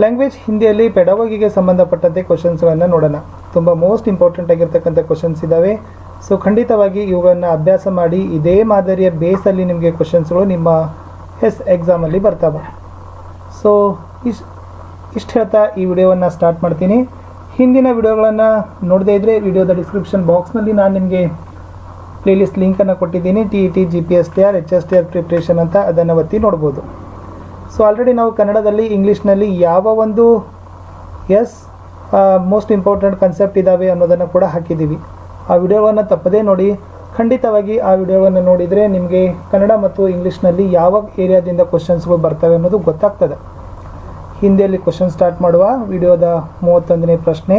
Language ಹಿಂದಿಯಲ್ಲಿ ಪೆಡಗೋಗಿಗೆ ಸಂಬಂಧಪಟ್ಟಂತೆ ಕ್ವಶನ್ಸ್ಗಳನ್ನು ನೋಡೋಣ. ತುಂಬ ಮೋಸ್ಟ್ ಇಂಪಾರ್ಟೆಂಟ್ ಆಗಿರ್ತಕ್ಕಂಥ ಕ್ವಶನ್ಸ್ ಇದ್ದಾವೆ. ಸೊ ಖಂಡಿತವಾಗಿ ಇವುಗಳನ್ನು ಅಭ್ಯಾಸ ಮಾಡಿ ಇದೇ ಮಾದರಿಯ ಬೇಸಲ್ಲಿ ನಿಮಗೆ ಕ್ವಶನ್ಸ್ಗಳು ನಿಮ್ಮ ಎಕ್ಸಾಮಲ್ಲಿ ಬರ್ತವೆ. ಸೊ ಇಷ್ಟು ಹೇಳ್ತಾ ಈ ವಿಡಿಯೋವನ್ನು ಸ್ಟಾರ್ಟ್ ಮಾಡ್ತೀನಿ. ಹಿಂದಿನ ವಿಡಿಯೋಗಳನ್ನು ನೋಡದೇ ಇದ್ದರೆ ವಿಡಿಯೋದ ಡಿಸ್ಕ್ರಿಪ್ಷನ್ ಬಾಕ್ಸ್ನಲ್ಲಿ ನಾನು ನಿಮಗೆ ಪ್ಲೇಲಿಸ್ಟ್ ಲಿಂಕನ್ನು ಕೊಟ್ಟಿದ್ದೀನಿ. TET GPSTR HSTR ಪ್ರಿಪ್ರೇಷನ್ ಅಂತ, ಅದನ್ನು ಒತ್ತಿ ನೋಡ್ಬೋದು. ಸೊ ಆಲ್ರೆಡಿ ನಾವು ಕನ್ನಡದಲ್ಲಿ ಇಂಗ್ಲೀಷ್ನಲ್ಲಿ ಯಾವ ಒಂದು ಮೋಸ್ಟ್ ಇಂಪಾರ್ಟೆಂಟ್ ಕಾನ್ಸೆಪ್ಟ್ ಇದ್ದಾವೆ ಅನ್ನೋದನ್ನು ಕೂಡ ಹಾಕಿದ್ದೀವಿ. ಆ ವಿಡಿಯೋವನ್ನು ತಪ್ಪದೇ ನೋಡಿ. ಖಂಡಿತವಾಗಿ ಆ ವಿಡಿಯೋವನ್ನು ನೋಡಿದರೆ ನಿಮಗೆ ಕನ್ನಡ ಮತ್ತು ಇಂಗ್ಲೀಷ್ನಲ್ಲಿ ಯಾವ ಏರಿಯಾದಿಂದ ಕ್ವಶನ್ಸ್ಗಳು ಬರ್ತವೆ ಅನ್ನೋದು ಗೊತ್ತಾಗ್ತದೆ. ಹಿಂದಿಯಲ್ಲಿ ಕ್ವಶನ್ ಸ್ಟಾರ್ಟ್ ಮಾಡುವ. ವಿಡಿಯೋದ 31ನೇ ಪ್ರಶ್ನೆ.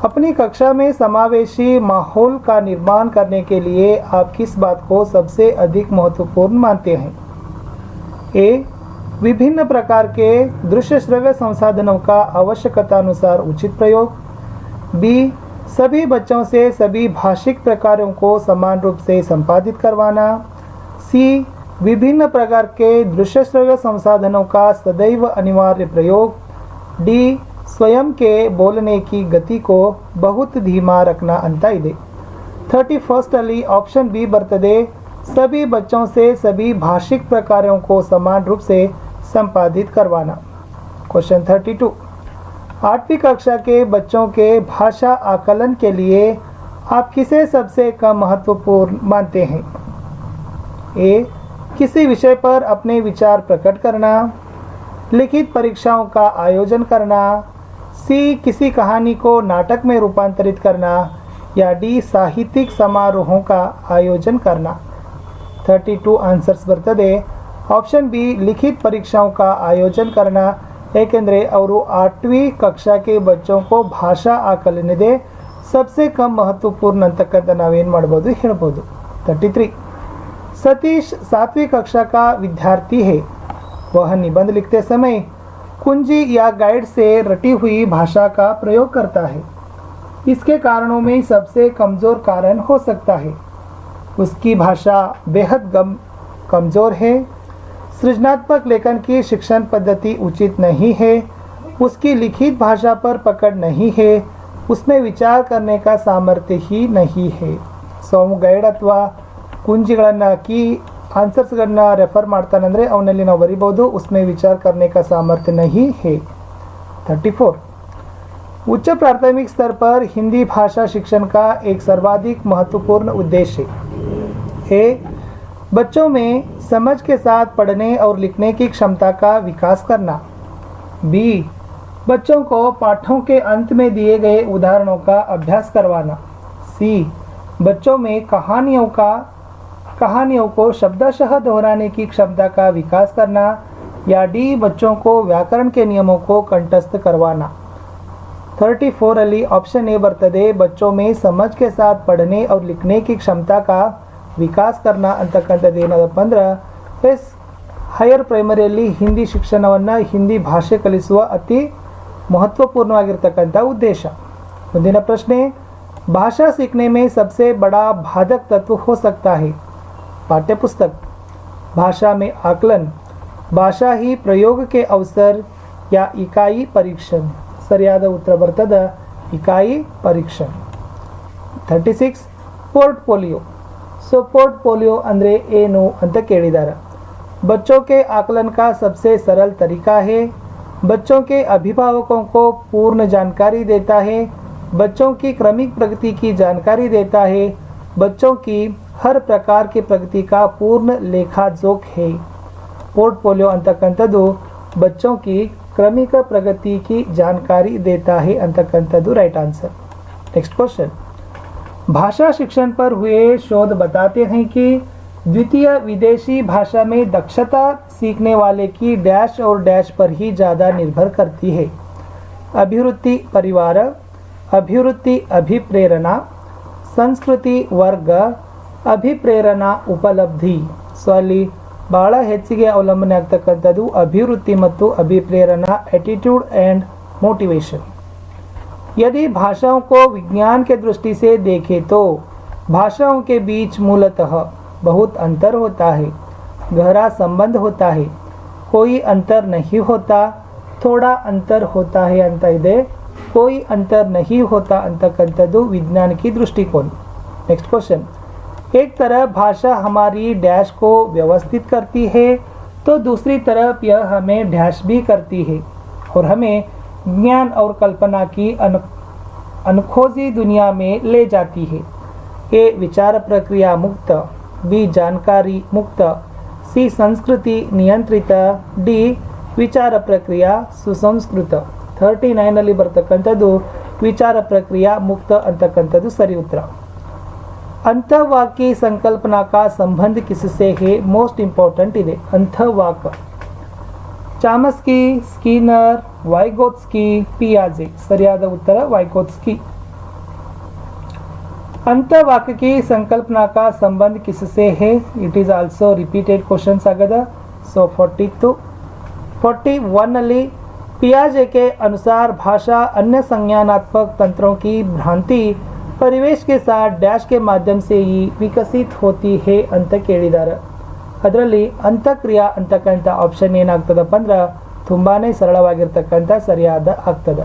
अपनी कक्षा में समावेशी माहौल का निर्माण करने के लिए आप किस बात को सबसे अधिक महत्वपूर्ण मानते हैं? ए. विभिन्न प्रकार के दृश्य श्रव्य संसाधनों का आवश्यकतानुसार उचित प्रयोग. बी. सभी बच्चों से सभी भाषिक प्रकारों को समान रूप से संपादित करवाना. सी. विभिन्न प्रकार के दृश्य श्रव्य संसाधनों का सदैव अनिवार्य प्रयोग. डी. स्वयं के बोलने की गति को बहुत धीमा रखना ಅಂತ ಇದೆ. 31st ಅಲ್ಲಿ ಆಪ್ಷನ್ ಬಿ ಬರ್ತದೆ, सभी बच्चों से सभी भाषिक प्रकारों को समान रूप से संपादित करवाना. क्वेश्चन 32. 8वीं कक्षा के बच्चों के भाषा आकलन के लिए आप किसे सबसे कम महत्वपूर्ण मानते हैं? ए. किसी विषय पर अपने विचार प्रकट करना. लिखित परीक्षाओं का आयोजन करना. सी. किसी कहानी को नाटक में रूपांतरित करना. या डी. साहित्यिक समारोहों का आयोजन करना. 32 ಆನ್ಸರ್ಸ್ ಬರ್ತದೆ. ಆಪ್ಷನ್ ಬಿ लिखित परीक्षाओं का आयोजन करना, ಏಕೆಂದರೆ ಅವರು 8वीं कक्षा के बच्चों को ಭಾಷಾ ಆಕಲನದೇ सबसे कम महत्वपूर्ण ಅಂತಕ್ಕಂಥ ನಾವೇನು ಮಾಡ್ಬೋದು ಹೇಳ್ಬೋದು. 33. सतीश 7वीं कक्षा का विद्यार्थी है. वह निबंध लिखते समय कुंजी या गाइड से रटी हुई भाषा का प्रयोग करता है. इसके कारणों में सबसे कमज़ोर कारण हो सकता है. उसकी भाषा बेहद कमज़ोर है. सृजनात्मक लेखन की शिक्षण पद्धति उचित नहीं है. उसकी लिखित भाषा पर पकड़ नहीं है. उसमें विचार करने का सामर्थ्य ही नहीं है. सो ಗೈಡ್ ಅಥವಾ ಕುಂಜಿಗಳನ್ನು ಹಾಕಿ ಆನ್ಸರ್ಸ್ಗಳನ್ನ ರೆಫರ್ ಮಾಡ್ತಾನಂದರೆ ಅವನಲ್ಲಿ ನಾವು ಬರಿಬೋದು उसमें विचार करने का सामर्थ्य नहीं है. 34. उच्च प्राथमिक स्तर पर हिंदी भाषा शिक्षण का एक सर्वाधिक महत्वपूर्ण उद्देश्य है. बच्चों में समझ के साथ पढ़ने और लिखने की क्षमता का विकास करना. बी. बच्चों को पाठों के अंत में दिए गए उदाहरणों का अभ्यास करवाना. सी. बच्चों में कहानियों को शब्दशः दोहराने की क्षमता का विकास करना. या डी. बच्चों को व्याकरण के नियमों को कंठस्थ करवाना. 34 ಅಲ್ಲಿ ಆಪ್ಷನ್ ಎ ಬರ್ತದೆ, बच्चों में समझ के साथ पढ़ने और लिखने की क्षमता का विकास करना ಅಂತಕ್ಕಂಥದ್ದು ಏನದಪ್ಪ ಅಂದ್ರೆ ಹೈಯರ್ ಪ್ರೈಮರಿಯಲ್ಲಿ ಹಿಂದಿ ಶಿಕ್ಷಣವನ್ನು ಹಿಂದಿ ಭಾಷೆ ಕಲಿಸುವ ಅತಿ ಮಹತ್ವಪೂರ್ಣವಾಗಿರ್ತಕ್ಕಂಥ ಉದ್ದೇಶ. ಮುಂದಿನ ಪ್ರಶ್ನೆ. भाषा सीखने में सबसे बड़ा बाधक तत्व हो सकता है. पाठ्यपुस्तक, भाषा में आकलन, भाषा ही प्रयोग के अवसर या इकाई परीक्षण. ಸರಿಯಾದ ಉತ್ತರ ಬರ್ತದೆ ಇಕಾಯಿ ಪರೀಕ್ಷಣ. 36. ಪೋರ್ಟ್ಫೋಲಿಯೋ. ಸೊ ಪೋರ್ಟ್ಫೋಲಿಯೋ ಅಂದರೆ ಏನು ಅಂತ ಕೇಳಿದ್ದಾರೆ. बच्चों के आकलन का सबसे सरल तरीका है. बच्चों के अभिभावकों को पूर्ण जानकारी देता है. बच्चों की क्रमिक प्रगति की जानकारी देता है. बच्चों की हर प्रकार की प्रगति का पूर्ण लेखाजोख है. पोर्टफोलियो ಅಂತಕ್ಕಂಥದ್ದು बच्चों की क्रमिक प्रगति की जानकारी देता है ಅಂತಕ್ಕಂಥದ್ದು राइट आंसर. Next question. भाषा शिक्षण पर हुए शोध बताते हैं कि द्वितीय विदेशी भाषा में दक्षता सीखने वाले की डैश और डैश पर ही ज़्यादा निर्भर करती है. अभिवृत्ति परिवार, अभिवृत्ति अभिप्रेरणा, संस्कृति वर्ग, ಅಭಿಪ್ರೇರಣಾ ಉಪಲಬ್ಧಿ. ಸೊ ಅಲ್ಲಿ ಭಾಳ ಹೆಚ್ಚಿಗೆ ಅವಲಂಬನೆ ಆಗ್ತಕ್ಕಂಥದ್ದು अभिवृत्ति ಮತ್ತು अभिप्रेरणा, एटीट्यूड एंड मोटिवेशन. यदि भाषाओं को विज्ञान के दृष्टि से देखें तो भाषाओं के बीच मूलतः बहुत अंतर होता है, गहरा संबंध होता है. कोई अंतर नहीं होता, थोड़ा अंतर होता है ಅಂತ ಇದೆ. कोई अंतर नहीं होता ಅಂತಕ್ಕಂಥದ್ದು ವಿಜ್ಞಾನಿಕಿ ದೃಷ್ಟಿಕೋನ. Next question. एक तरफ भाषा हमारी डैश को व्यवस्थित करती है तो दूसरी तरफ यह हमें डैश भी करती है और हमें ज्ञान और कल्पना की अनखोजी दुनिया में ले जाती है. ए विचार प्रक्रिया मुक्त, बी जानकारी मुक्त, सी संस्कृति नियंत्रिತ, ಡಿ ವಿಚಾರ ಪ್ರಕ್ರಿಯಾ ಸುಸಂಸ್ಕೃತ. 39 ಅಲ್ಲಿ ಬರ್ತಕ್ಕಂಥದ್ದು ವಿಚಾರ ಪ್ರಕ್ರಿಯಾ ಮುಕ್ತ ಅಂತಕ್ಕಂಥದ್ದು ಸರಿ ಉತ್ತರ. अंतःवाक की संकल्पना का संबंध किससे है? मोस्ट इंपॉर्टेंट ಇದೆ अंतःवाक. ಚಾಮಸ್ಕಿ, ಸ್ಕಿನ್ನರ್, ವೈಗೋತ್ಸ್ಕಿ, ಪಿಯಾಜೆ. ಸರಿಯಾದ ಉತ್ತರ ವೈಗೋತ್ಸ್ಕಿ. अंतःवाक की संकल्पना का संबंध किससे है? It is also repeated questions ಆಗದ. सो 41 ನಲ್ಲಿ पियाजे के अनुसार भाषा अन्य संज्ञानात्मक तंत्रों की भ्रांति परिवेश के साथ डैश के माध्यम से ही विकसित होती है ಅಂತ ಕೇಳಿದ್ದಾರೆ. ಅದರಲ್ಲಿ ಅಂತಕ್ರಿಯಾ ಅಂತಕ್ಕಂಥ ಆಪ್ಷನ್ ಏನಾಗ್ತದಪ್ಪ ಅಂದ್ರೆ ತುಂಬಾನೇ ಸರಳವಾಗಿರ್ತಕ್ಕಂಥ ಸರಿಯಾದ ಆಗ್ತದೆ.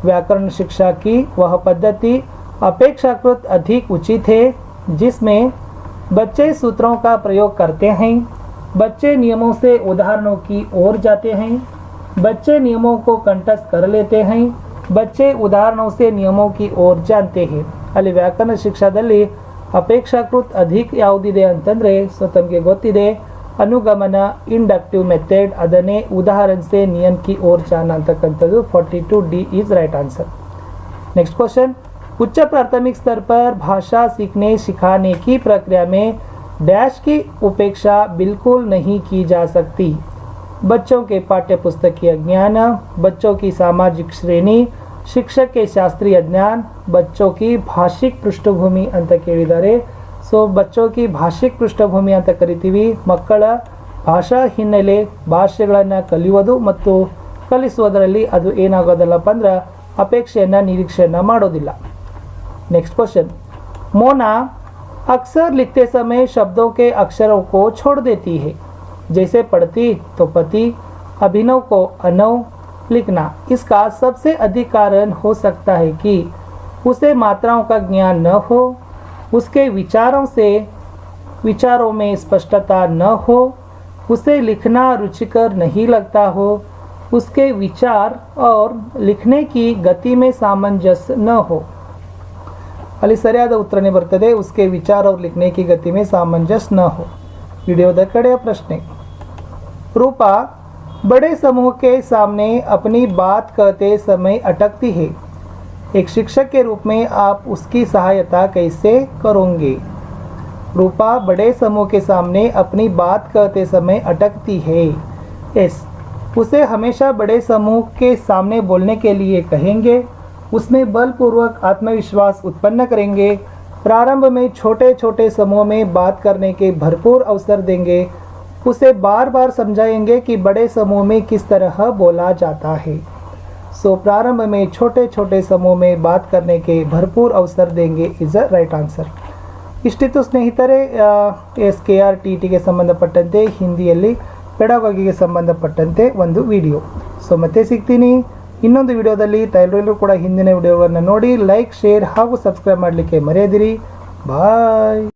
व्याकरण शिक्षा की वह पद्धति अपेक्षाकृत अधिक उचित है जिसमें बच्चे सूत्रों का प्रयोग करते हैं, बच्चे नियमों से उदाहरणों की ओर जाते हैं, बच्चे नियमों को कंठस्थ कर लेते हैं, बच्चे उदाहरणों से नियमों की ओर जानते हैं. ಅಲ್ಲಿ ವ್ಯಾಕರಣ ಶಿಕ್ಷಾದಲ್ಲಿ ಅಪೇಕ್ಷಾಕೃತ ಅಧಿಕ ಯಾವುದಿದೆ ಅಂತಂದರೆ ಸೊ ತಮಗೆ ಗೊತ್ತಿದೆ ಅನುಗಮನ ಇಂಡಕ್ಟಿವ್ ಮೆಥಡ್, ಅದನ್ನೇ ಉದಾಹರಣ से नियम की ओर जाना ಅಂತಕ್ಕಂಥದ್ದು 42 D is right answer. Next question. उच्च प्राथमिक स्तर पर भाषा सीखने सिखाने की प्रक्रिया में डैश की उपेक्षा बिल्कुल नहीं की जा सकती. बच्चों के पाठ्य पुस्तकीय ज्ञान, बच्चों की सामाजिक श्रेणी, शिक्षक के शास्त्रीय ज्ञान, बच्चों की भाषिक पृष्ठभूमि ಅಂತ ಕೇಳಿದ್ದಾರೆ. ಸೊ ಬಚ್ಚೋ ಕಿ ಭಾಷಿಕ್ ಪೃಷ್ಠಭೂಮಿ ಅಂತ ಕರಿತೀವಿ. ಮಕ್ಕಳ ಭಾಷಾ ಹಿನ್ನೆಲೆ, ಭಾಷೆಗಳನ್ನು ಕಲಿಯುವುದು ಮತ್ತು ಕಲಿಸುವುದರಲ್ಲಿ ಅದು ಏನಾಗೋದಿಲ್ಲಪ್ಪ ಅಂದ್ರೆ ಅಪೇಕ್ಷೆಯನ್ನು ನಿರೀಕ್ಷೆಯನ್ನು ಮಾಡೋದಿಲ್ಲ. Next question. मोना अक्सर लिखते समय शब्दों के अक्षरों को छोड़ देती है, जैसे पढ़ती तो पति, अभिनव को अनव लिखना. इसका सबसे अधिक कारण हो सकता है कि उसे मात्राओं का ज्ञान न हो, उसके विचारों में स्पष्टता न हो, उसे लिखना रुचिकर नहीं लगता हो, उसके विचार और लिखने की गति में सामंजस्य न हो. ಅಲ್ಲಿ ಸರಿಯಾದ ಉತ್ತರನೇ ಬರ್ತದೆ उसके विचार और लिखने की गति में सामंजस्य न हो. ವಿಡಿಯೋದ ಕಡೆಯ ಪ್ರಶ್ನೆ. रूपा बड़े समूह के सामने अपनी बात कहते समय अटकती है. एक शिक्षक के रूप में आप उसकी सहायता कैसे करोगे? रूपा बड़े समूह के सामने अपनी बात कहते समय अटकती है. एस उसे हमेशा बड़े समूह के सामने बोलने के लिए कहेंगे, उसमें बलपूर्वक आत्मविश्वास उत्पन्न करेंगे, प्रारंभ में छोटे छोटे समूह में बात करने के भरपूर अवसर देंगे, उसे बार बार समझाएंगे कि बड़े समूह में किस तरह बोला जाता है. सो प्रारंभ में छोटे छोटे समूह में बात करने के भरपूर अवसर देंगे इज अ राइट आंसर. ಇಷ್ಟಿತ್ತು ಸ್ನೇಹಿತರೆ SKRTTಗೆ ಸಂಬಂಧಪಟ್ಟಂತೆ ಹಿಂದಿಯಲ್ಲಿ ಪೆಡಾಗೋಗಿಗೆ ಸಂಬಂಧಪಟ್ಟಂತೆ ಒಂದು ವಿಡಿಯೋ. ಸೊ ಮತ್ತೆ ಸಿಗ್ತೀನಿ ಇನ್ನೊಂದು ವಿಡಿಯೋದಲ್ಲಿ. ತಾವೆಲ್ಲರೂ ಕೂಡ ಹಿಂದಿನ ವಿಡಿಯೋಗಳನ್ನು ನೋಡಿ ಲೈಕ್, ಶೇರ್ ಹಾಗೂ ಸಬ್ಸ್ಕ್ರೈಬ್ ಮಾಡಲಿಕ್ಕೆ ಮರೆಯದಿರಿ. ಬಾಯ್.